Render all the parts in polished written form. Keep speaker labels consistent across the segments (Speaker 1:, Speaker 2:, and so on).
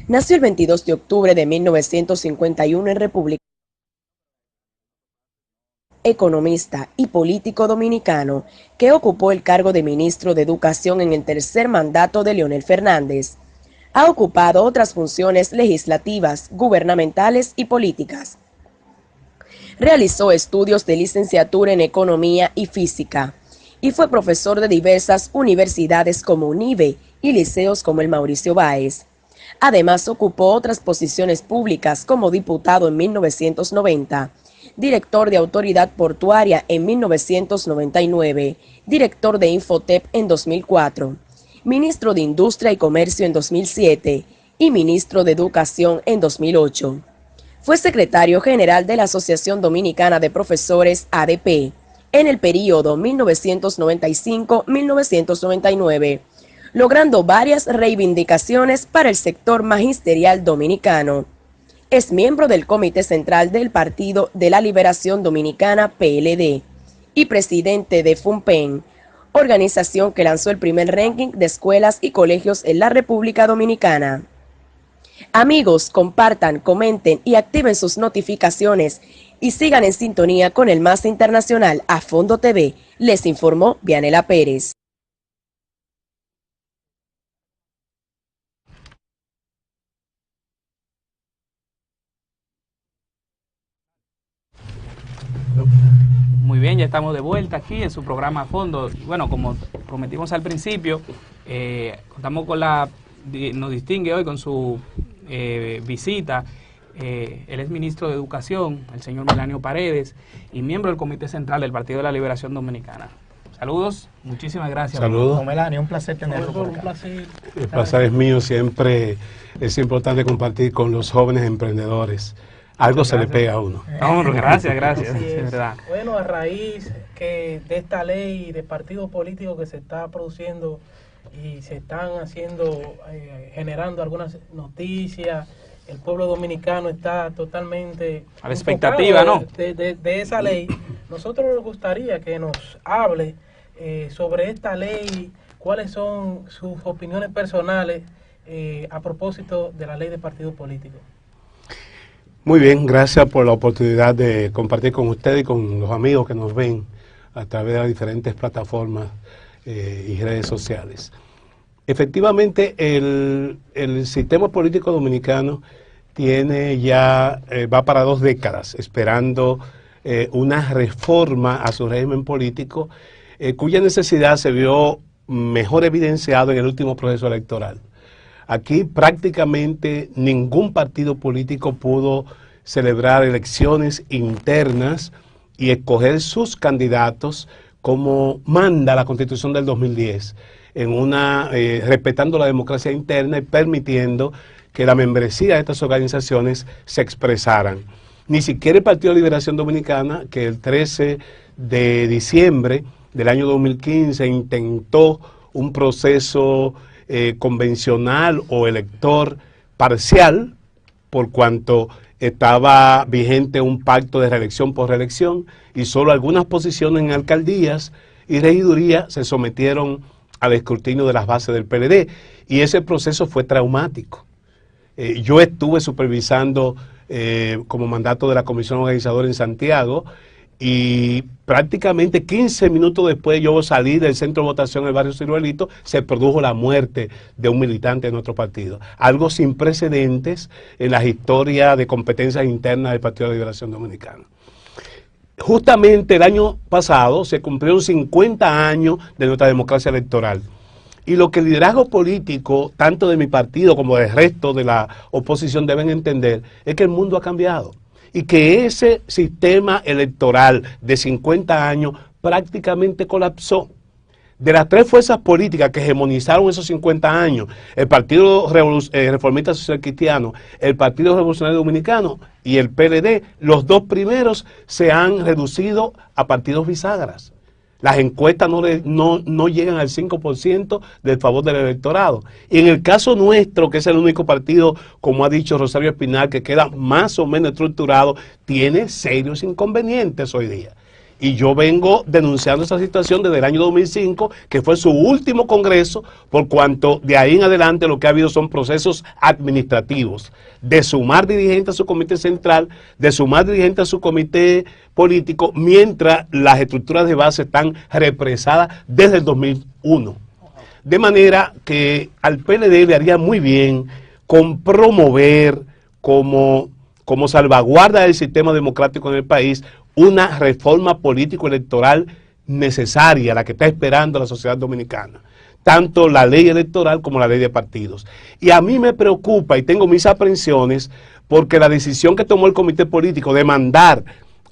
Speaker 1: Nació el 22 de octubre de 1951 en República economista y político dominicano que ocupó el cargo de ministro de Educación en el tercer mandato de Leonel Fernández. Ha ocupado otras funciones legislativas, gubernamentales y políticas. Realizó estudios de licenciatura en Economía y Física y fue profesor de diversas universidades como UNIBE y liceos como el Mauricio Báez. Además, ocupó otras posiciones públicas como diputado en 1990, director de Autoridad Portuaria en 1999, director de Infotep en 2004, ministro de Industria y Comercio en 2007 y ministro de Educación en 2008. Fue secretario general de la Asociación Dominicana de Profesores ADP en el período 1995-1999, logrando varias reivindicaciones para el sector magisterial dominicano. Es miembro del Comité Central del Partido de la Liberación Dominicana PLD y presidente de FUNPEN, organización que lanzó el primer ranking de escuelas y colegios en la República Dominicana. Amigos, compartan, comenten y activen sus notificaciones y sigan en sintonía con el más internacional A Fondo TV. Les informó Vianela Pérez.
Speaker 2: Muy bien, ya estamos de vuelta aquí en su programa A Fondo. Y bueno, como prometimos al principio, contamos con nos distingue hoy con su visita. Él es ministro de Educación, el señor Melanio Paredes, y miembro del Comité Central del Partido de la Liberación Dominicana. Saludos, muchísimas gracias.
Speaker 3: Saludos.
Speaker 4: Don Melanio, un placer tenerlo por acá.
Speaker 3: El placer es mío, siempre es importante compartir con los jóvenes emprendedores. Algo se le pega a uno.
Speaker 2: No, gracias,
Speaker 5: Sí,
Speaker 2: es verdad.
Speaker 5: Bueno, a raíz de esta ley de partidos políticos que se está produciendo y se están generando algunas noticias, el pueblo dominicano está totalmente
Speaker 2: a la expectativa, ¿no?
Speaker 5: de esa ley. Nosotros nos gustaría que nos hable sobre esta ley, cuáles son sus opiniones personales a propósito de la ley de partidos políticos.
Speaker 3: Muy bien, gracias por la oportunidad de compartir con ustedes y con los amigos que nos ven a través de las diferentes plataformas y redes sociales. Efectivamente, el sistema político dominicano tiene ya, va para 2 décadas esperando una reforma a su régimen político, cuya necesidad se vio mejor evidenciado en el último proceso electoral. Aquí prácticamente ningún partido político pudo celebrar elecciones internas y escoger sus candidatos como manda la Constitución del 2010, respetando la democracia interna y permitiendo que la membresía de estas organizaciones se expresaran. Ni siquiera el Partido de Liberación Dominicana, que el 13 de diciembre del año 2015 intentó un proceso convencional o elector parcial, por cuanto estaba vigente un pacto de reelección por reelección y solo algunas posiciones en alcaldías y regiduría se sometieron al escrutinio de las bases del PLD, y ese proceso fue traumático. Yo estuve supervisando como mandato de la comisión organizadora en Santiago, y prácticamente 15 minutos después yo salí del centro de votación en el barrio Ciruelito, se produjo la muerte de un militante de nuestro partido. Algo sin precedentes en las historias de competencias internas del Partido de Liberación Dominicana. Justamente el año pasado se cumplieron 50 años de nuestra democracia electoral. Y lo que el liderazgo político, tanto de mi partido como del resto de la oposición, deben entender es que el mundo ha cambiado. Y que ese sistema electoral de 50 años prácticamente colapsó. De las 3 fuerzas políticas que hegemonizaron esos 50 años, el Partido Reformista Social Cristiano, el Partido Revolucionario Dominicano y el PLD, los 2 primeros se han reducido a partidos bisagras. Las encuestas no llegan al 5% del favor del electorado. Y en el caso nuestro, que es el único partido, como ha dicho Rosario Espinal, que queda más o menos estructurado, tiene serios inconvenientes hoy día. Y yo vengo denunciando esa situación desde el año 2005, que fue su último congreso, por cuanto de ahí en adelante lo que ha habido son procesos administrativos, de sumar dirigentes a su comité central, de sumar dirigentes a su comité político, mientras las estructuras de base están represadas desde el 2001. De manera que al PLD le haría muy bien con promover como salvaguarda del sistema democrático en el país una reforma político-electoral necesaria, la que está esperando la sociedad dominicana, tanto la ley electoral como la ley de partidos. Y a mí me preocupa y tengo mis aprensiones porque la decisión que tomó el comité político de mandar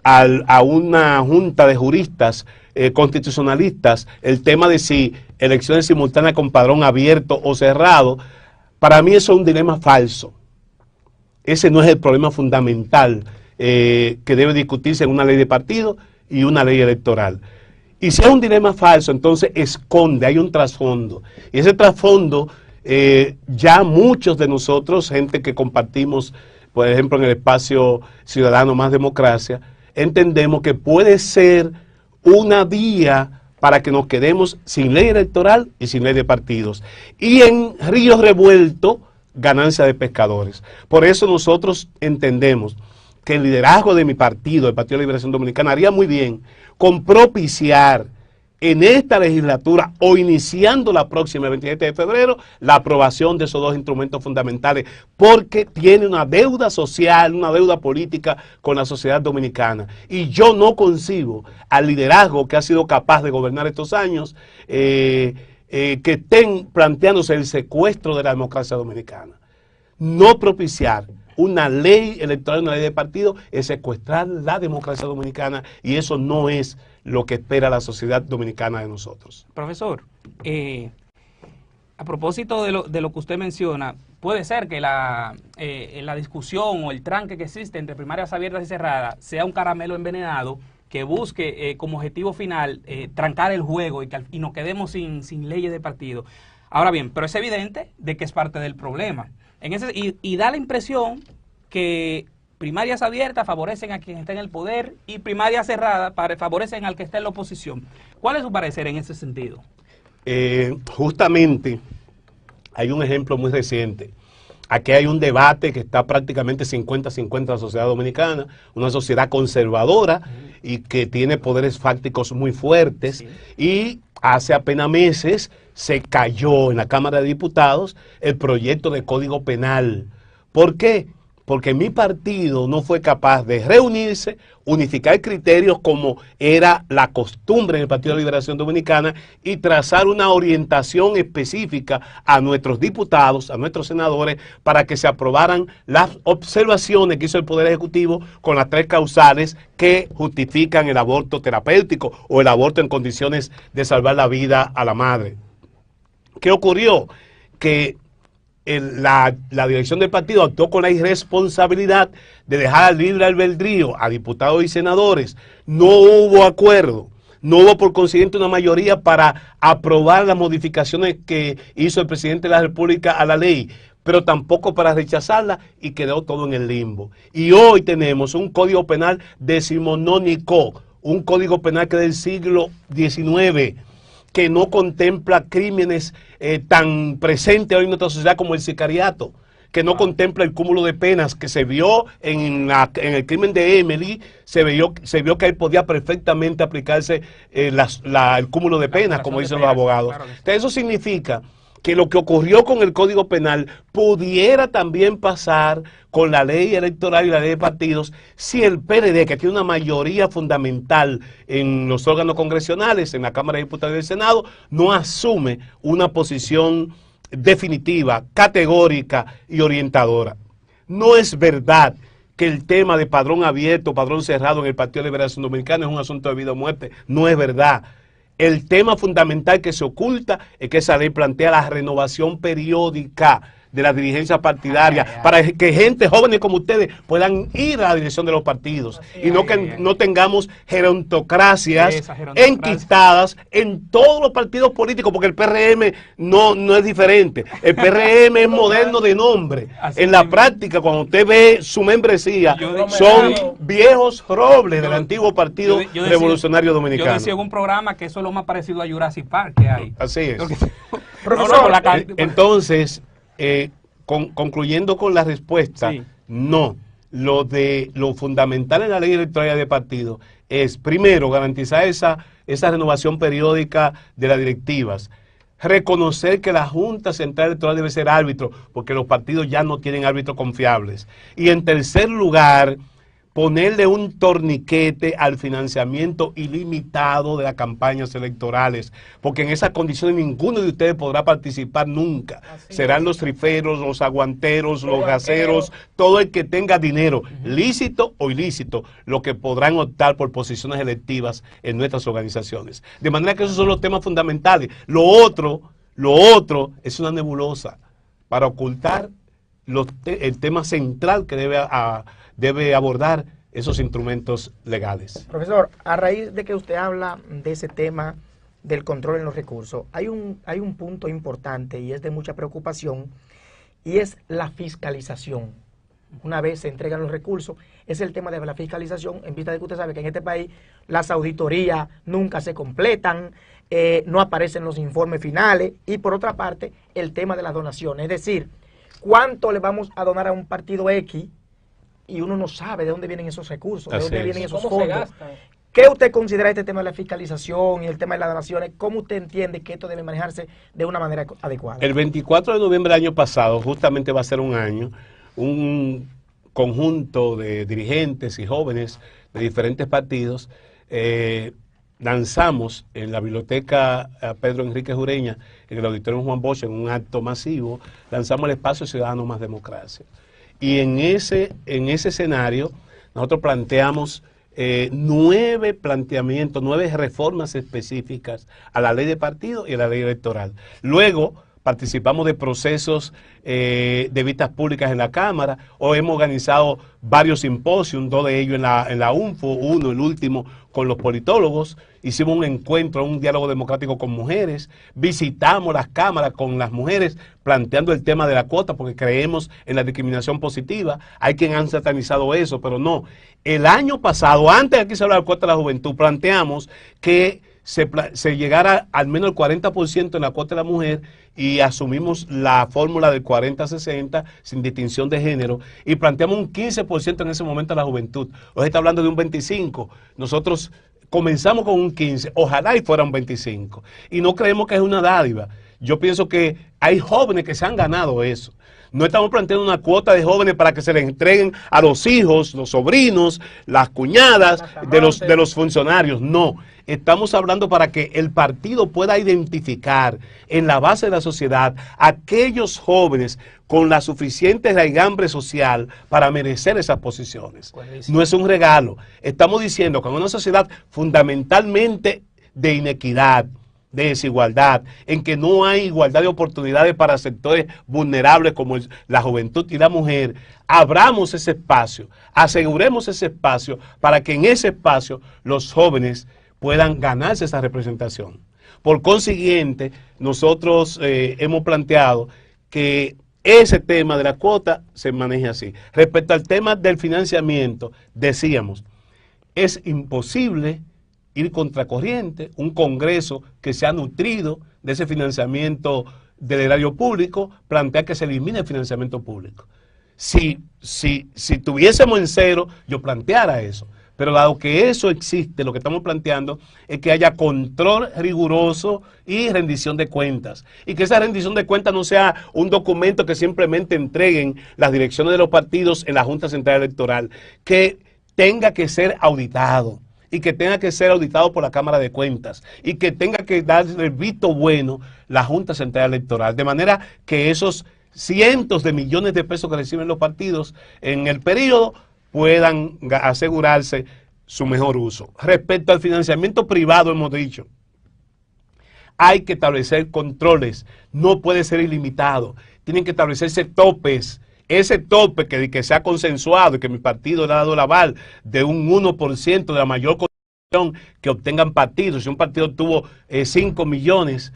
Speaker 3: a una junta de juristas constitucionalistas el tema de si elecciones simultáneas con padrón abierto o cerrado, para mí eso es un dilema falso. Ese no es el problema fundamental que debe discutirse en una ley de partido y una ley electoral. Y si es un dilema falso, entonces esconde, hay un trasfondo. Y ese trasfondo, ya muchos de nosotros, gente que compartimos, por ejemplo, en el espacio ciudadano Más Democracia, entendemos que puede ser una vía para que nos quedemos sin ley electoral y sin ley de partidos. Y en ríos revueltos, ganancia de pescadores. Por eso nosotros entendemos que el liderazgo de mi partido, el Partido de Liberación Dominicana, haría muy bien con propiciar en esta legislatura o iniciando la próxima, el 27 de febrero, la aprobación de esos dos instrumentos fundamentales, porque tiene una deuda social, una deuda política con la sociedad dominicana. Y yo no concibo al liderazgo que ha sido capaz de gobernar estos años, que estén planteándose el secuestro de la democracia dominicana. No propiciar una ley electoral, una ley de partido, es secuestrar la democracia dominicana, y eso no es lo que espera la sociedad dominicana de nosotros.
Speaker 2: Profesor, a propósito de lo que usted menciona, puede ser que la discusión o el tranque que existe entre primarias abiertas y cerradas sea un caramelo envenenado que busque como objetivo final trancar el juego y nos quedemos sin leyes de partido. Ahora bien, pero es evidente de que es parte del problema. Y da la impresión que primarias abiertas favorecen a quien está en el poder y primarias cerradas favorecen al que está en la oposición. ¿Cuál es su parecer en ese sentido?
Speaker 3: Justamente hay un ejemplo muy reciente. Aquí hay un debate que está prácticamente 50-50 en la sociedad dominicana, una sociedad conservadora y que tiene poderes fácticos muy fuertes. Sí. Y hace apenas meses se cayó en la Cámara de Diputados el proyecto de Código Penal. ¿Por qué? Porque mi partido no fue capaz de reunirse, unificar criterios como era la costumbre en el Partido de Liberación Dominicana y trazar una orientación específica a nuestros diputados, a nuestros senadores, para que se aprobaran las observaciones que hizo el Poder Ejecutivo con las 3 causales que justifican el aborto terapéutico o el aborto en condiciones de salvar la vida a la madre. ¿Qué ocurrió? Que la dirección del partido actuó con la irresponsabilidad de dejar al libre albedrío a diputados y senadores. No hubo acuerdo, no hubo por consiguiente una mayoría para aprobar las modificaciones que hizo el presidente de la República a la ley, pero tampoco para rechazarla, y quedó todo en el limbo. Y hoy tenemos un código penal decimonónico, un código penal que es del siglo XIX, que no contempla crímenes tan presentes hoy en nuestra sociedad como el sicariato, que no contempla el cúmulo de penas que se vio en el crimen de Emily, se vio que ahí podía perfectamente aplicarse el cúmulo de penas, como dicen los abogados. Claro. Entonces, eso significa que lo que ocurrió con el Código Penal pudiera también pasar con la ley electoral y la ley de partidos si el PLD, que tiene una mayoría fundamental en los órganos congresionales, en la Cámara de Diputados y del Senado, no asume una posición definitiva, categórica y orientadora. No es verdad que el tema de padrón abierto, padrón cerrado en el Partido de Liberación Dominicana es un asunto de vida o muerte. No es verdad. El tema fundamental que se oculta es que esa ley plantea la renovación periódica de la dirigencia partidaria, para que gente jóvenes como ustedes puedan ir a la dirección de los partidos y no que no tengamos gerontocracias enquistadas en todos los partidos políticos, porque el PRM no es diferente. El PRM es moderno de nombre. En la práctica, cuando usted ve su membresía, son viejos robles del antiguo Partido Revolucionario Dominicano.
Speaker 2: Yo decía en un programa que eso es lo más parecido a Jurassic Park que hay.
Speaker 3: Así es.
Speaker 2: Profesor,
Speaker 3: entonces, concluyendo con la respuesta, no. Lo fundamental en la ley electoral de partido es, primero, garantizar esa renovación periódica de las directivas. Reconocer que la Junta Central Electoral debe ser árbitro, porque los partidos ya no tienen árbitros confiables. Y en tercer lugar, ponerle un torniquete al financiamiento ilimitado de las campañas electorales, porque en esas condiciones ninguno de ustedes podrá participar nunca. Serán los riferos, los aguanteros, los gaseros, todo el que tenga dinero, lícito o ilícito, lo que podrán optar por posiciones electivas en nuestras organizaciones. De manera que esos son los temas fundamentales. Lo otro es una nebulosa para ocultar el tema central que debe abordar esos instrumentos legales.
Speaker 4: Profesor, a raíz de que usted habla de ese tema del control en los recursos, hay un punto importante y es de mucha preocupación, y es la fiscalización. Una vez se entregan los recursos, es el tema de la fiscalización, en vista de que usted sabe que en este país las auditorías nunca se completan, no aparecen los informes finales, y por otra parte, el tema de las donaciones, es decir, ¿cuánto le vamos a donar a un partido X? Y uno no sabe de dónde vienen esos recursos, de dónde vienen esos fondos. ¿Qué usted considera este tema de la fiscalización y el tema de las donaciones? ¿Cómo usted entiende que esto debe manejarse de una manera adecuada?
Speaker 3: El 24 de noviembre del año pasado, justamente va a ser un año, un conjunto de dirigentes y jóvenes de diferentes partidos lanzamos en la biblioteca Pedro Enrique Jureña, en el auditorio Juan Bosch, en un acto masivo, lanzamos el espacio Ciudadano Más Democracia. Y en ese escenario nosotros planteamos 9 planteamientos, 9 reformas específicas a la ley de partido y a la ley electoral. Luego participamos de procesos de vistas públicas en la Cámara, o hemos organizado varios simposios, 2 de ellos en la UNFO, uno, el último, con los politólogos. Hicimos un encuentro, un diálogo democrático con mujeres, visitamos las cámaras con las mujeres, planteando el tema de la cuota, porque creemos en la discriminación positiva. Hay quien han satanizado eso, pero no. El año pasado, antes de que se hablara de la cuota de la juventud, planteamos que se llegara al menos el 40% en la cuota de la mujer, y asumimos la fórmula del 40-60 sin distinción de género, y planteamos un 15% en ese momento a la juventud. Hoy está hablando de un 25%. Nosotros comenzamos con un 15%, ojalá y fuera un 25%. Y no creemos que es una dádiva. Yo pienso que hay jóvenes que se han ganado eso. No estamos planteando una cuota de jóvenes para que se les entreguen a los hijos, los sobrinos, las cuñadas de los funcionarios. No, estamos hablando para que el partido pueda identificar en la base de la sociedad aquellos jóvenes con la suficiente raigambre social para merecer esas posiciones. No es un regalo. Estamos diciendo que en una sociedad fundamentalmente de inequidad, de desigualdad, en que no hay igualdad de oportunidades para sectores vulnerables como la juventud y la mujer, abramos ese espacio, aseguremos ese espacio para que en ese espacio los jóvenes puedan ganarse esa representación. Por consiguiente, nosotros hemos planteado que ese tema de la cuota se maneje así. Respecto al tema del financiamiento, decíamos, es imposible ir contracorriente, un Congreso que se ha nutrido de ese financiamiento del erario público, plantea que se elimine el financiamiento público. Si tuviésemos en cero, yo planteara eso. Pero dado que eso existe, lo que estamos planteando es que haya control riguroso y rendición de cuentas. Y que esa rendición de cuentas no sea un documento que simplemente entreguen las direcciones de los partidos en la Junta Central Electoral, que tenga que ser auditado, y que tenga que ser auditado por la Cámara de Cuentas, y que tenga que dar el visto bueno la Junta Central Electoral, de manera que esos cientos de millones de pesos que reciben los partidos en el periodo puedan asegurarse su mejor uso. Respecto al financiamiento privado, hemos dicho, hay que establecer controles, no puede ser ilimitado, tienen que establecerse topes. Ese tope que se ha consensuado y que mi partido le ha dado el aval de un 1% de la mayor que obtengan partidos. Si un partido tuvo 5 millones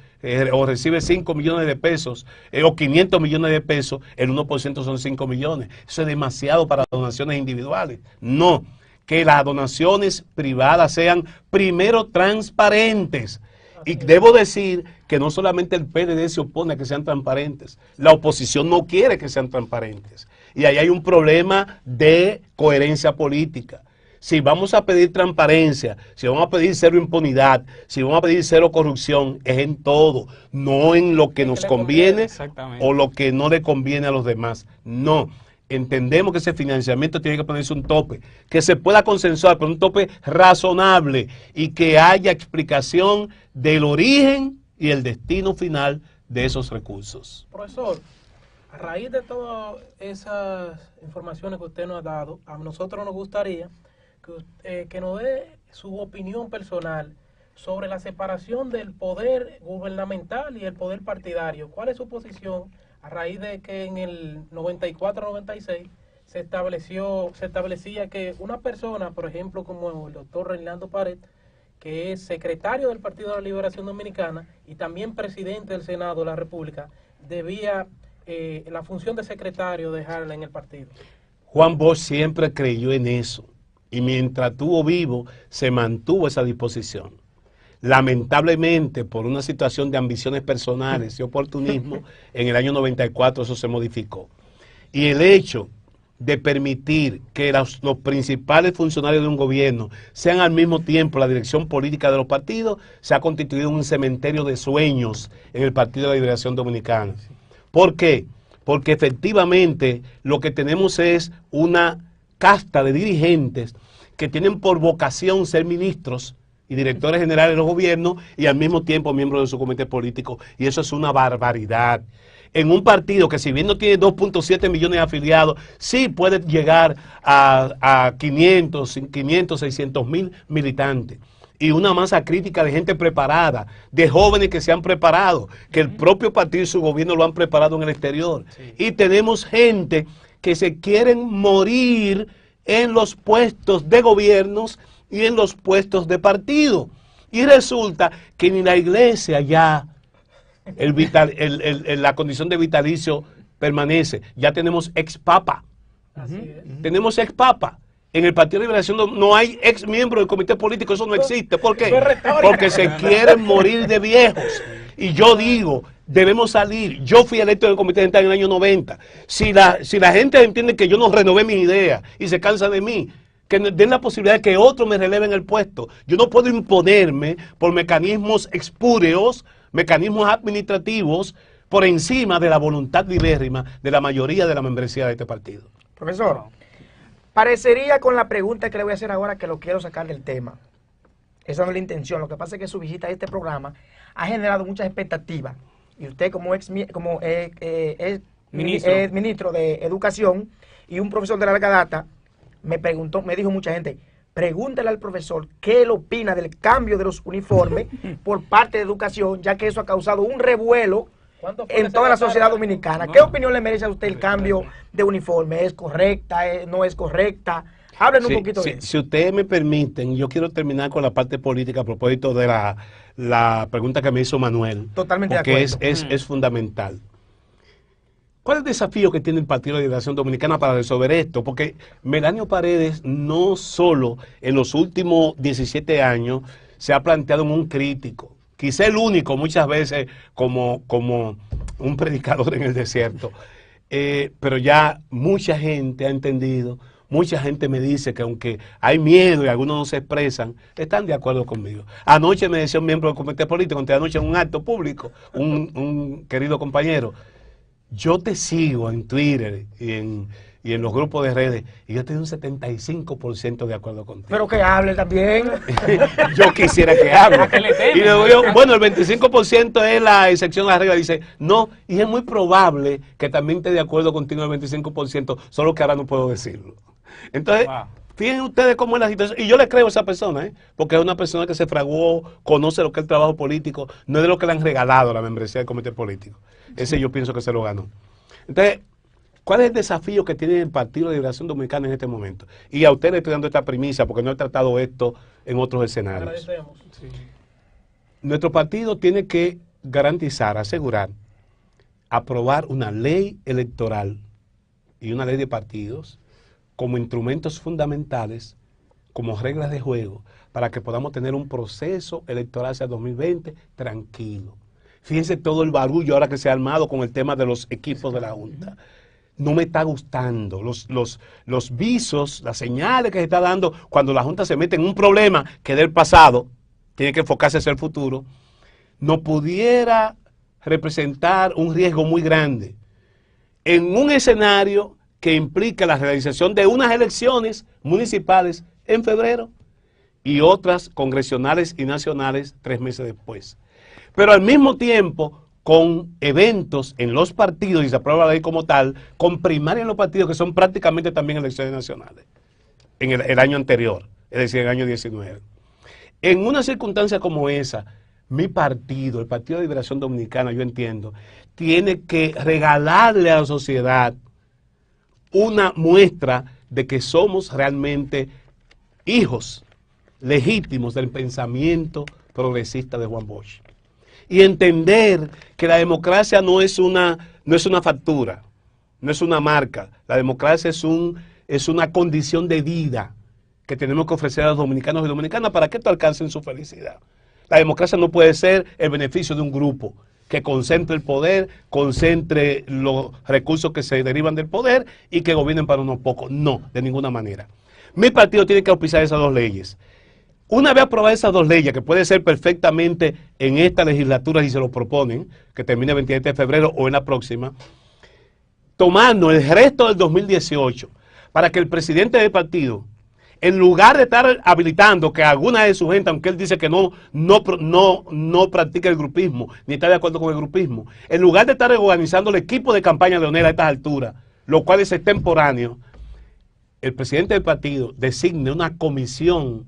Speaker 3: o recibe 5 millones de pesos o 500 millones de pesos, el 1% son 5 millones. Eso es demasiado para donaciones individuales. No, que las donaciones privadas sean primero transparentes. Y debo decir que no solamente el PLD se opone a que sean transparentes, la oposición no quiere que sean transparentes. Y ahí hay un problema de coherencia política. Si vamos a pedir transparencia, si vamos a pedir cero impunidad, si vamos a pedir cero corrupción, es en todo, no en lo que nos conviene o lo que no le conviene a los demás. No, entendemos que ese financiamiento tiene que ponerse un tope, que se pueda consensuar, pero un tope razonable y que haya explicación del origen y el destino final de esos recursos.
Speaker 5: Profesor, a raíz de todas esas informaciones que usted nos ha dado, a nosotros nos gustaría que nos dé su opinión personal sobre la separación del poder gubernamental y el poder partidario. ¿Cuál es su posición a raíz de que en el 94-96 se establecía que una persona, por ejemplo, como el doctor Reinaldo Pared, que es secretario del Partido de la Liberación Dominicana y también presidente del Senado de la República, debía la función de secretario dejarla en el partido?
Speaker 3: Juan Bosch siempre creyó en eso. Y mientras estuvo vivo, se mantuvo esa disposición. Lamentablemente, por una situación de ambiciones personales y oportunismo, en el año 94 eso se modificó. Y el hecho de permitir que los principales funcionarios de un gobierno sean al mismo tiempo la dirección política de los partidos, se ha constituido un cementerio de sueños en el Partido de la Liberación Dominicana. ¿Por qué? Porque efectivamente lo que tenemos es una casta de dirigentes que tienen por vocación ser ministros y directores generales de los gobiernos y al mismo tiempo miembros de su comité político, y eso es una barbaridad. En un partido que si bien no tiene 2.7 millones de afiliados, sí puede llegar a 500, 600 mil militantes. Y una masa crítica de gente preparada, de jóvenes que se han preparado, que el propio partido y su gobierno lo han preparado en el exterior. Sí. Y tenemos gente que se quieren morir en los puestos de gobiernos y en los puestos de partido. Y resulta que ni la iglesia ya, la condición de vitalicio permanece. Ya tenemos ex papa. Tenemos ex papa. En el Partido de Liberación no hay ex miembro del comité político, eso no existe. ¿Por qué? Porque se quieren morir de viejos. Y yo digo, debemos salir. Yo fui electo del comité central en el año 90. Si la gente entiende que yo no renové mis ideas y se cansa de mí, que den la posibilidad de que otro me releve en el puesto. Yo no puedo imponerme por mecanismos espúreos, mecanismos administrativos, por encima de la voluntad libérrima de la mayoría de la membresía de este partido.
Speaker 4: Profesor, parecería con la pregunta que le voy a hacer ahora que lo quiero sacar del tema. Esa no es la intención. Lo que pasa es que su visita a este programa ha generado muchas expectativas. Y usted como ministro de Educación y un profesor de larga data, me dijo mucha gente, pregúntale al profesor qué él opina del cambio de los uniformes por parte de Educación, ya que eso ha causado un revuelo en toda la sociedad dominicana. No. ¿Qué opinión le merece a usted el cambio de uniforme? ¿Es correcta? ¿No es correcta? Háblenos un poquito de eso.
Speaker 3: Si ustedes me permiten, yo quiero terminar con la parte política a propósito de la pregunta que me hizo Manuel.
Speaker 4: Totalmente de acuerdo.
Speaker 3: Porque es fundamental. ¿Cuál es el desafío que tiene el Partido de la Liberación Dominicana para resolver esto? Porque Melanio Paredes no solo en los últimos 17 años se ha planteado como un crítico, quizá el único muchas veces como un predicador en el desierto, pero ya mucha gente ha entendido, mucha gente me dice que aunque hay miedo y algunos no se expresan, están de acuerdo conmigo. Anoche me decía un miembro del comité político, anoche en un acto público, un querido compañero, yo te sigo en Twitter y en los grupos de redes y yo estoy un 75% de acuerdo contigo.
Speaker 4: Pero que hable también.
Speaker 3: Yo quisiera que hable. Y le digo yo, bueno, el 25% es la excepción a la regla. Dice, no, y es muy probable que también esté de acuerdo contigo el 25%, solo que ahora no puedo decirlo. Entonces, Fíjense ustedes cómo es la situación. Y yo le creo a esa persona, porque es una persona que se fraguó, conoce lo que es el trabajo político, no es de lo que le han regalado la membresía del comité político. Ese yo pienso que se lo ganó. Entonces, ¿cuál es el desafío que tiene el Partido de Liberación Dominicana en este momento? Y a usted le estoy dando esta primicia porque no he tratado esto en otros escenarios.
Speaker 5: Agradecemos.
Speaker 2: Sí.
Speaker 3: Nuestro partido tiene que garantizar, asegurar, aprobar una ley electoral y una ley de partidos como instrumentos fundamentales, como reglas de juego, para que podamos tener un proceso electoral hacia 2020 tranquilo. Fíjense todo el barullo ahora que se ha armado con el tema de los equipos de la Junta. No me está gustando los visos, las señales que se está dando cuando la Junta se mete en un problema que del pasado, tiene que enfocarse hacia el futuro, no pudiera representar un riesgo muy grande en un escenario que implica la realización de unas elecciones municipales en febrero y otras congresionales y nacionales 3 meses después. Pero al mismo tiempo, con eventos en los partidos, y se aprueba la ley como tal, con primarias en los partidos que son prácticamente también elecciones nacionales, en el año anterior, es decir, el año 19. En una circunstancia como esa, mi partido, el Partido de Liberación Dominicana, yo entiendo, tiene que regalarle a la sociedad una muestra de que somos realmente hijos legítimos del pensamiento progresista de Juan Bosch. Y entender que la democracia no es una factura, no es una marca. La democracia es una condición de vida que tenemos que ofrecer a los dominicanos y dominicanas para que esto alcancen su felicidad. La democracia no puede ser el beneficio de un grupo que concentre el poder, concentre los recursos que se derivan del poder y que gobiernen para unos pocos. No, de ninguna manera. Mi partido tiene que auspiciar esas dos leyes. Una vez aprobadas esas dos leyes, que puede ser perfectamente en esta legislatura si se lo proponen, que termine el 27 de febrero o en la próxima, tomando el resto del 2018 para que el presidente del partido, en lugar de estar habilitando que alguna de su gente, aunque él dice que no practica el grupismo, ni está de acuerdo con el grupismo, en lugar de estar organizando el equipo de campaña de Leonel a estas alturas, lo cual es extemporáneo, el presidente del partido designe una comisión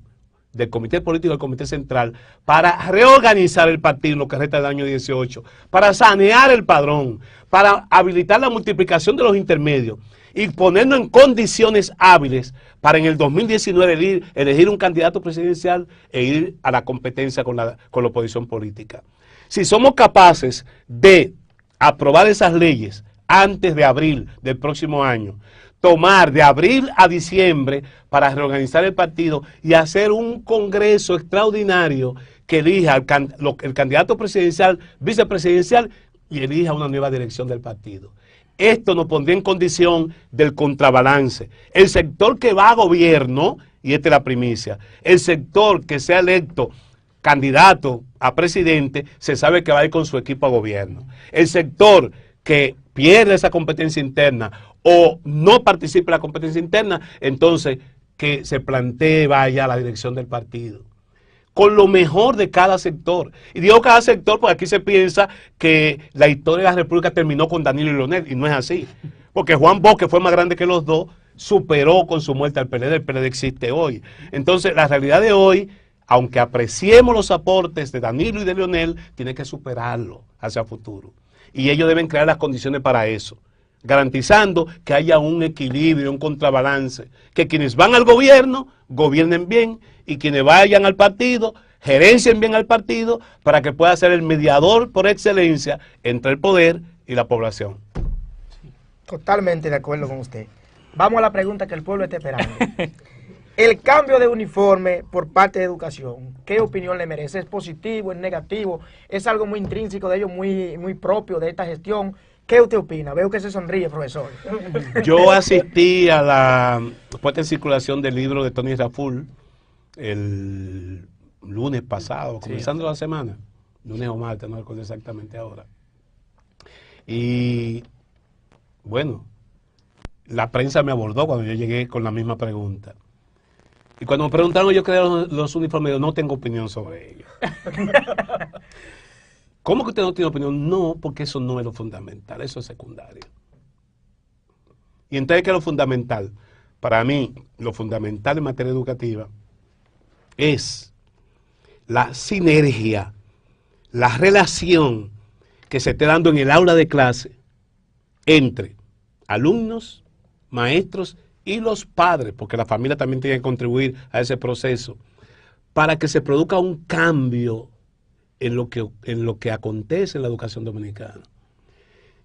Speaker 3: del Comité Político del Comité Central para reorganizar el partido en lo que resta del año 18, para sanear el padrón, para habilitar la multiplicación de los intermedios y ponernos en condiciones hábiles para en el 2019 elegir un candidato presidencial e ir a la competencia con la oposición política. Si somos capaces de aprobar esas leyes antes de abril del próximo año, tomar de abril a diciembre para reorganizar el partido y hacer un congreso extraordinario que elija el candidato presidencial, vicepresidencial y elija una nueva dirección del partido. Esto nos pondría en condición del contrabalance. El sector que va a gobierno, y esta es la primicia, el sector que sea electo candidato a presidente, se sabe que va a ir con su equipo a gobierno. El sector que pierde esa competencia interna o no participe en la competencia interna, entonces que se plantee vaya a la dirección del partido, con lo mejor de cada sector. Y digo cada sector porque aquí se piensa que la historia de la República terminó con Danilo y Leonel, y no es así. Porque Juan Bosch, que fue más grande que los dos, superó con su muerte al PLD, el PLD existe hoy. Entonces, la realidad de hoy, aunque apreciemos los aportes de Danilo y de Leonel, tiene que superarlo hacia el futuro. Y ellos deben crear las condiciones para eso, garantizando que haya un equilibrio, un contrabalance, que quienes van al gobierno gobiernen bien y quienes vayan al partido gerencien bien al partido para que pueda ser el mediador por excelencia entre el poder y la población.
Speaker 4: Totalmente de acuerdo con usted. Vamos a la pregunta que el pueblo está esperando. El cambio de uniforme por parte de Educación, ¿qué opinión le merece? ¿Es positivo, es negativo? ¿Es algo muy intrínseco de ellos, muy propio de esta gestión? ¿Qué usted opina? Veo que se sonríe, profesor.
Speaker 3: Yo asistí a la puesta en circulación del libro de Tony Raful el lunes pasado, comenzando la semana, lunes o martes, no recuerdo exactamente ahora. Y bueno, la prensa me abordó cuando yo llegué con la misma pregunta. Y cuando me preguntaron yo creo los uniformes, yo no tengo opinión sobre ellos. ¿Cómo que usted no tiene opinión? No, porque eso no es lo fundamental, eso es secundario. Y entonces, ¿qué es lo fundamental? para mí, lo fundamental en materia educativa es la sinergia, la relación que se esté dando en el aula de clase entre alumnos, maestros y los padres, porque la familia también tiene que contribuir a ese proceso, para que se produzca un cambio en lo que acontece en la educación dominicana.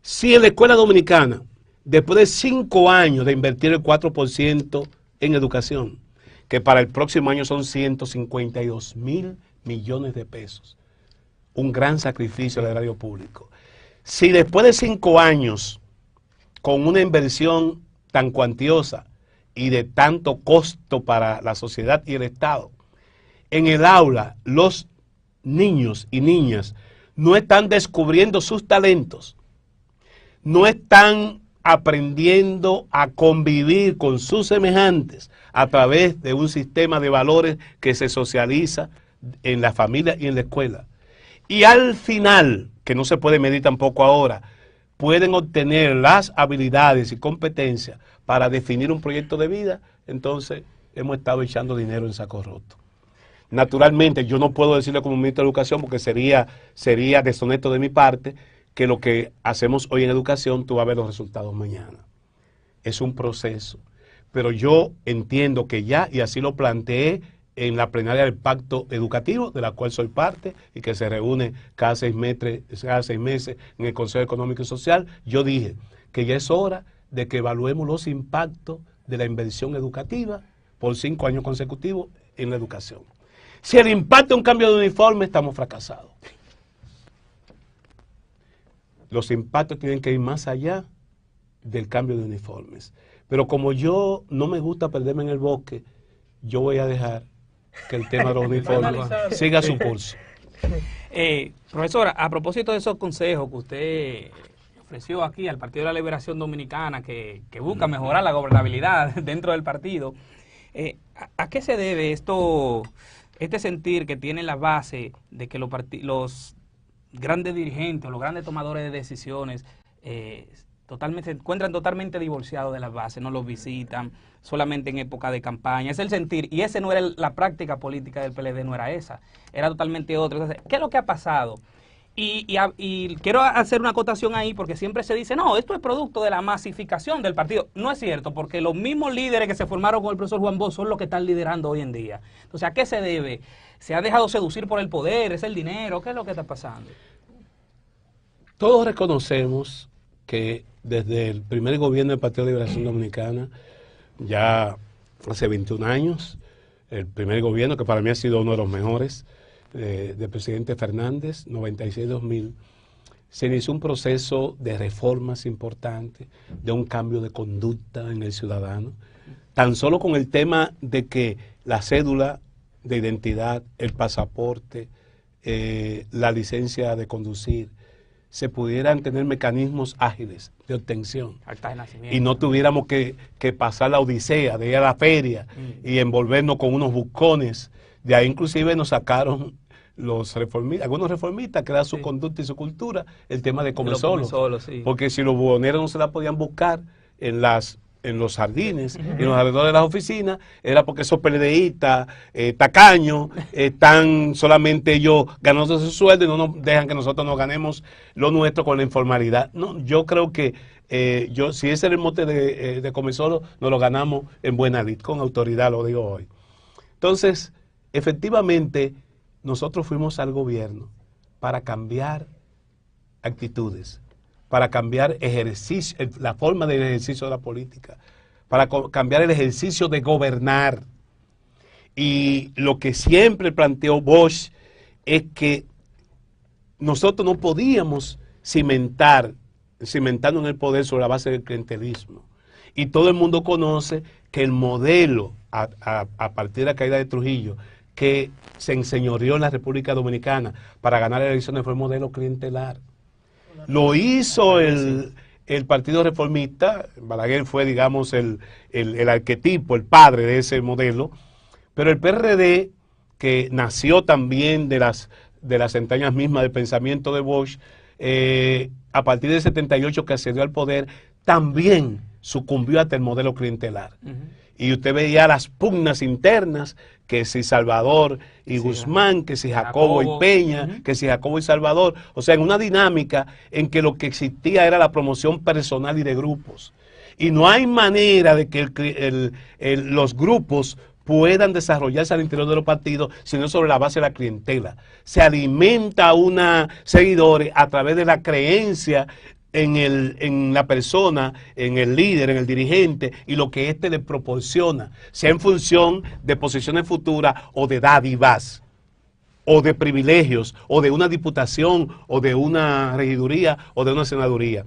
Speaker 3: Si en la escuela dominicana, después de 5 años de invertir el 4% en educación, que para el próximo año son 152.000 millones de pesos, un gran sacrificio del erario público. Si después de 5 años, con una inversión tan cuantiosa y de tanto costo para la sociedad y el Estado, en el aula los niños y niñas no están descubriendo sus talentos, no están aprendiendo a convivir con sus semejantes a través de un sistema de valores que se socializa en la familia y en la escuela. Y al final, que no se puede medir tampoco ahora, pueden obtener las habilidades y competencias para definir un proyecto de vida, entonces hemos estado echando dinero en saco roto. Naturalmente, yo no puedo decirle como ministro de Educación, porque sería deshonesto de mi parte, que lo que hacemos hoy en educación, tú vas a ver los resultados mañana. Es un proceso. Pero yo entiendo que ya, y así lo planteé en la plenaria del Pacto Educativo, de la cual soy parte, y que se reúne cada 6 meses en el Consejo Económico y Social, yo dije que ya es hora de que evaluemos los impactos de la inversión educativa por 5 años consecutivos en la educación. Si el impacto es un cambio de uniforme, estamos fracasados. Los impactos tienen que ir más allá del cambio de uniformes. Pero como yo no me gusta perderme en el bosque, yo voy a dejar que el tema de los uniformes siga su curso.
Speaker 2: Profesora, a propósito de esos consejos que usted ofreció aquí al Partido de la Liberación Dominicana, que busca mejorar la gobernabilidad dentro del partido, ¿a qué se debe este sentir que tiene la base de que los grandes dirigentes, los grandes tomadores de decisiones se encuentran totalmente divorciados de las bases, no los visitan solamente en época de campaña? Es el sentir, y ese no era la práctica política del PLD, no era esa, era totalmente otra. Entonces, ¿qué es lo que ha pasado? Y quiero hacer una acotación ahí, porque siempre se dice, no, esto es producto de la masificación del partido. No es cierto, porque los mismos líderes que se formaron con el profesor Juan Bosch son los que están liderando hoy en día. Entonces, ¿a qué se debe? ¿Se ha dejado seducir por el poder? ¿Es el dinero? ¿Qué es lo que está pasando?
Speaker 3: Todos reconocemos que desde el primer gobierno del Partido de Liberación Dominicana, ya hace 21 años, el primer gobierno, que para mí ha sido uno de los mejores, del presidente Fernández, 96-2000, se inició un proceso de reformas importantes, de un cambio de conducta en el ciudadano, tan solo con el tema de que la cédula de identidad, el pasaporte, la licencia de conducir, se pudieran tener mecanismos ágiles de obtención.
Speaker 2: Acta de nacimiento.
Speaker 3: Y no tuviéramos que pasar la odisea de ir a la feria y envolvernos con unos buscones. De ahí inclusive nos sacaron algunos reformistas, que era su conducta y su cultura, el tema de comer solo. Sí. Porque si los buhoneros no se la podían buscar en los jardines, y en los alrededores de las oficinas, era porque esos PLDistas, tacaños, están solamente ellos ganando su sueldo y no nos dejan que nosotros nos ganemos lo nuestro con la informalidad. No, yo creo que si ese era el mote de comer solo, nos lo ganamos en buena lid, con autoridad, lo digo hoy. Entonces, efectivamente, nosotros fuimos al gobierno para cambiar actitudes, para cambiar la forma del ejercicio de la política, para cambiar el ejercicio de gobernar. Y lo que siempre planteó Bosch es que nosotros no podíamos cimentarnos en el poder sobre la base del clientelismo. Y todo el mundo conoce que el modelo, a partir de la caída de Trujillo, que se enseñoreó en la República Dominicana para ganar las elecciones, fue el modelo clientelar. Lo hizo el Partido Reformista. Balaguer fue, digamos, el arquetipo, el padre de ese modelo, pero el PRD, que nació también de las entrañas mismas del pensamiento de Bosch, a partir del 78 que accedió al poder, también sucumbió ante el modelo clientelar. y usted veía las pugnas internas, que si Salvador y Guzmán, que si Jacobo y Peña, que si Jacobo y Salvador, o sea, en una dinámica en que lo que existía era la promoción personal y de grupos. Y no hay manera de que los grupos puedan desarrollarse al interior de los partidos, sino sobre la base de la clientela. Se alimenta una seguidores a través de la creencia en la persona, en el líder, en el dirigente, y lo que éste le proporciona, sea en función de posiciones futuras o de dádivas, o de privilegios, o de una diputación, o de una regiduría, o de una senaduría.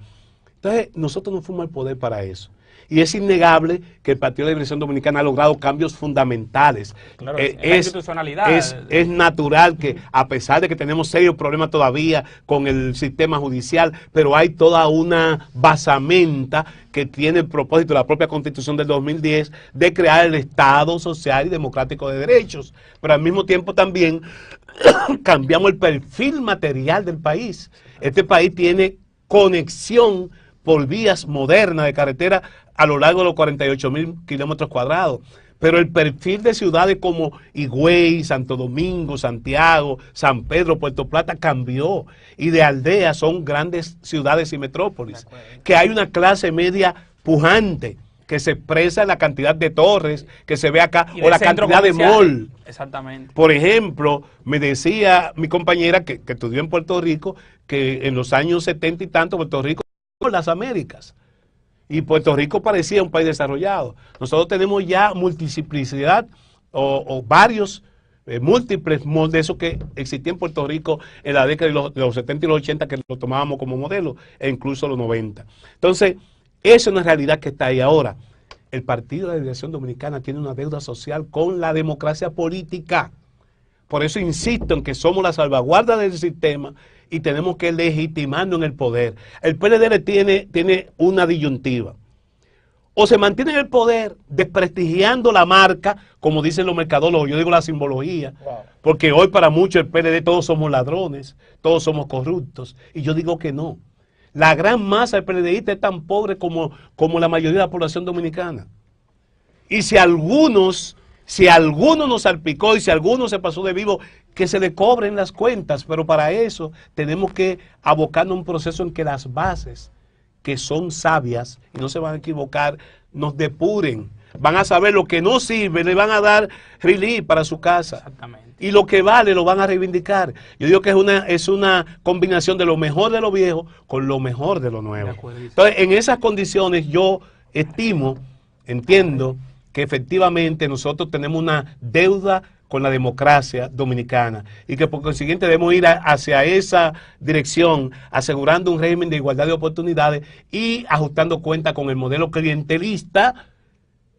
Speaker 3: Entonces, nosotros no fuimos al poder para eso. Y es innegable que el Partido de la Liberación Dominicana ha logrado cambios fundamentales.
Speaker 2: Claro,
Speaker 3: es natural que, a pesar de que tenemos serios problemas todavía con el sistema judicial, pero hay toda una basamenta que tiene el propósito de la propia Constitución del 2010 de crear el Estado social y democrático de derechos. Pero al mismo tiempo también cambiamos el perfil material del país. Este país tiene conexión por vías modernas de carretera a lo largo de los 48.000 kilómetros cuadrados. Pero el perfil de ciudades como Higüey, Santo Domingo, Santiago, San Pedro, Puerto Plata cambió. Y de aldeas son grandes ciudades y metrópolis. Que hay una clase media pujante que se expresa en la cantidad de torres que se ve acá o la cantidad de mall.
Speaker 2: Exactamente.
Speaker 3: Por ejemplo, me decía mi compañera que estudió en Puerto Rico que en los años 70 y tanto Puerto Rico las Américas, y Puerto Rico parecía un país desarrollado. Nosotros tenemos ya multiplicidad o varios múltiples de esos que existían en Puerto Rico en la década de los 70 y los 80, que lo tomábamos como modelo, e incluso los 90. Entonces, esa es una realidad que está ahí ahora. El Partido de la Liberación Dominicana tiene una deuda social con la democracia política. Por eso insisto en que somos la salvaguarda del sistema y tenemos que legitimarnos en el poder. El PLD tiene una disyuntiva. O se mantiene en el poder desprestigiando la marca, como dicen los mercadólogos, yo digo la simbología, porque hoy para muchos el PLD todos somos ladrones, todos somos corruptos, y yo digo que no. La gran masa del PLDista es tan pobre como la mayoría de la población dominicana. Y si algunos nos salpicó y si alguno se pasó de vivo, que se le cobren las cuentas, pero para eso tenemos que abocarnos a un proceso en que las bases, que son sabias y no se van a equivocar, nos depuren, van a saber lo que no sirve, le van a dar relief para su casa.
Speaker 2: Exactamente.
Speaker 3: Y lo que vale lo van a reivindicar. Yo digo que es una combinación de lo mejor de lo viejo con lo mejor de lo nuevo. Entonces, en esas condiciones yo entiendo que efectivamente nosotros tenemos una deuda con la democracia dominicana y que por consiguiente debemos ir hacia esa dirección, asegurando un régimen de igualdad de oportunidades y ajustando cuenta con el modelo clientelista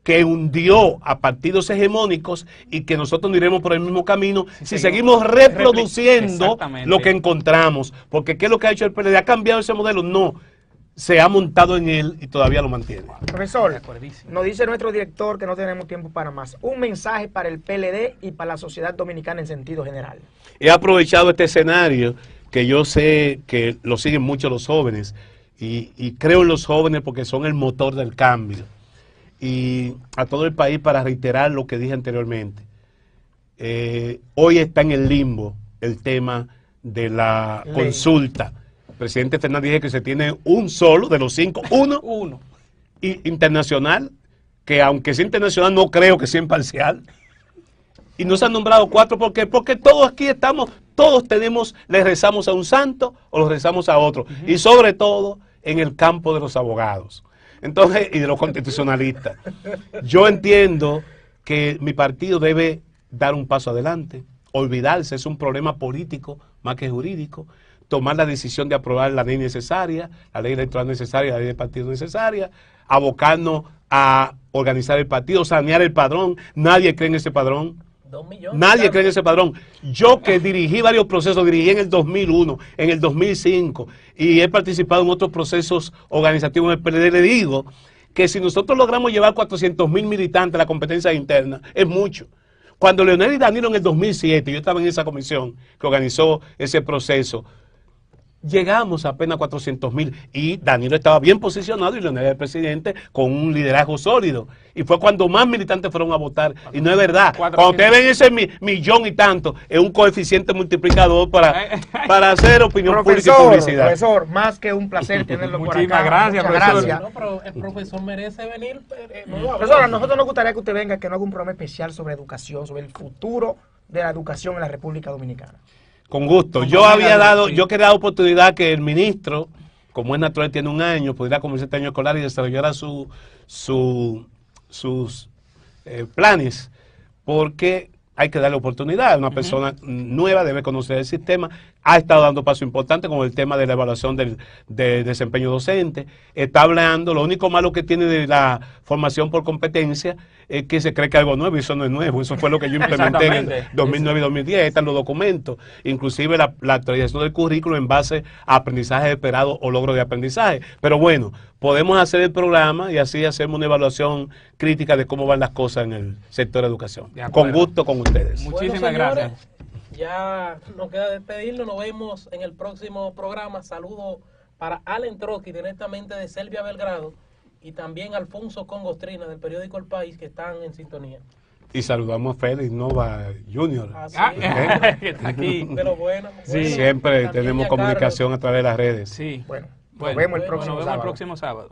Speaker 3: que hundió a partidos hegemónicos y que nosotros no iremos por el mismo camino si seguimos reproduciendo lo que encontramos. Porque ¿qué es lo que ha hecho el PLD? ¿Ha cambiado ese modelo? No. Se ha montado en él y todavía lo mantiene.
Speaker 4: Profesor, nos dice nuestro director que no tenemos tiempo para más. Un mensaje para el PLD y para la sociedad dominicana en sentido general.
Speaker 3: He aprovechado este escenario que yo sé que lo siguen mucho los jóvenes y creo en los jóvenes porque son el motor del cambio. Y a todo el país para reiterar lo que dije anteriormente. Hoy está en el limbo el tema de la consulta. El presidente Fernández dice que se tiene un solo de los 5, uno. Y internacional, que aunque sea internacional no creo que sea imparcial. Y no se han nombrado 4, ¿por qué? Porque todos aquí estamos, todos le rezamos a un santo o lo rezamos a otro. Y sobre todo en el campo de los abogados. Entonces, y de los constitucionalistas. Yo entiendo que mi partido debe dar un paso adelante, olvidarse, es un problema político más que jurídico, tomar la decisión de aprobar la ley necesaria, la ley electoral necesaria, la ley de partido necesaria, abocarnos a organizar el partido, sanear el padrón. Nadie cree en ese padrón.
Speaker 5: 2 millones.
Speaker 3: Nadie cree en ese padrón. Yo que dirigí varios procesos, dirigí en el 2001, en el 2005 y he participado en otros procesos organizativos en el PLD, le digo que si nosotros logramos llevar 400.000 militantes a la competencia interna, es mucho. Cuando Leonel y Danilo en el 2007, yo estaba en esa comisión que organizó ese proceso, llegamos a apenas 400.000 y Danilo estaba bien posicionado y Leonel era el presidente con un liderazgo sólido. Y fue cuando más militantes fueron a votar. Y no es verdad. Cuando ustedes ven ese millón y tanto, es un coeficiente multiplicador para hacer opinión pública y publicidad.
Speaker 4: Profesor, más que un placer tenerlo por acá.
Speaker 2: Muchísimas gracias,
Speaker 4: Muchas
Speaker 2: profesor.
Speaker 4: gracias.
Speaker 5: No, pero el profesor merece venir.
Speaker 4: Profesor, a nosotros nos gustaría que usted venga, que nos haga un programa especial sobre educación, sobre el futuro de la educación en la República Dominicana.
Speaker 3: Con gusto. Yo quería dar oportunidad que el ministro, como es natural, tiene un año, pudiera comenzar este año escolar y desarrollara sus planes, porque hay que darle oportunidad. Una persona nueva debe conocer el sistema. Ha estado dando pasos importantes con el tema de la evaluación del desempeño docente. Está hablando, lo único malo que tiene de la formación por competencia es que se cree que algo nuevo, y eso no es nuevo. Eso fue lo que yo implementé en el 2009 y 2010. Ahí están los documentos, inclusive la actualización del currículo en base a aprendizaje esperado o logro de aprendizaje. Pero bueno, podemos hacer el programa y así hacemos una evaluación crítica de cómo van las cosas en el sector de educación. Con gusto con ustedes.
Speaker 2: Muchísimas
Speaker 5: Bueno, señores,
Speaker 2: gracias.
Speaker 5: Ya nos queda despedirnos, nos vemos en el próximo programa. Saludo para Allen Trotsky, directamente de Selvia Belgrado, y también Alfonso Congostrina del periódico El País, que están en sintonía.
Speaker 3: Y saludamos a Félix Nova Jr.
Speaker 2: Que está aquí.
Speaker 5: De lo bueno.
Speaker 2: Sí.
Speaker 3: Siempre
Speaker 5: También
Speaker 3: tenemos
Speaker 5: ya
Speaker 3: comunicación a través de las redes.
Speaker 2: Sí.
Speaker 4: Bueno,
Speaker 2: Bueno,
Speaker 4: nos vemos el
Speaker 2: nos
Speaker 4: próximo
Speaker 2: vemos el
Speaker 4: sábado.
Speaker 2: próximo sábado.